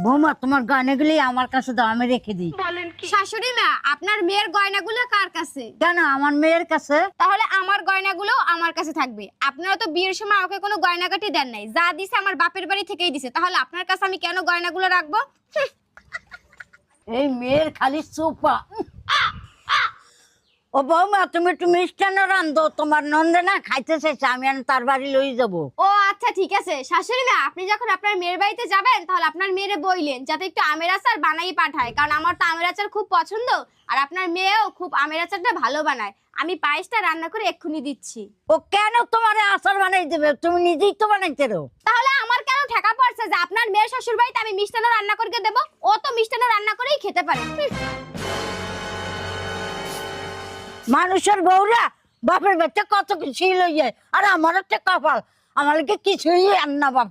বৌমা তোমার গয়নাগুলি আমার কাছে দাও, আমি রেখে দিই। শাশুড়ি মা, আপনার মেয়ের গয়নাগুলো কার কাছে? কেন আমার মেয়ের কাছে? তাহলে আমার গয়নাগুলো আমার কাছে থাকবে। আপনারা তো বিয়ের সময় ওকে কোনো গয়নাগাটি দেন নাই, যা দিছে আমার বাপের বাড়ি থেকেই দিছে। তাহলে আপনার কাছে আমি কেন গয়নাগুলো রাখবো? এই মেয়ের খালি চোপা। ও বৌমা, তুমি একটু মিষ্টান্ন রান্ধো, তোমার নন্দে না খাইতে চাইছে, আমি তার বাড়ি লই যাবো। ও আচ্ছা ঠিক আছে। শাশুড়ি মা, আপনি যখন আপনার মেয়ের বাড়িতে যাবেন তাহলে আপনার মেয়েরে বইলেন যাতে একটু আমের আচার বানাই পাঠায়, কারণ আমার তো আমের আচার খুব পছন্দ, আর আপনার মেয়েও খুব আমের আচারটা ভালো বানায়। আমি পায়েসটা রান্না করে এক্ষুনি দিচ্ছি। ও কেন তোমার আচার বানাই দেবে? তুমি নিজেই তো বানাইতে রো। তাহলে আমার কেন ঠেকা পড়ছে যে আপনার মেয়ের শ্বশুর বাড়িতে আমি মিষ্টান্ন রান্না করে দেবো? ও তো মিষ্টান্ন রান্না করেই খেতে পারে। মানুষের বউরা বাপের বাচ্চা কত কিছুই লই যায়, আর আমার একটা কপাল, আমার কিছুই আন্না বাপ।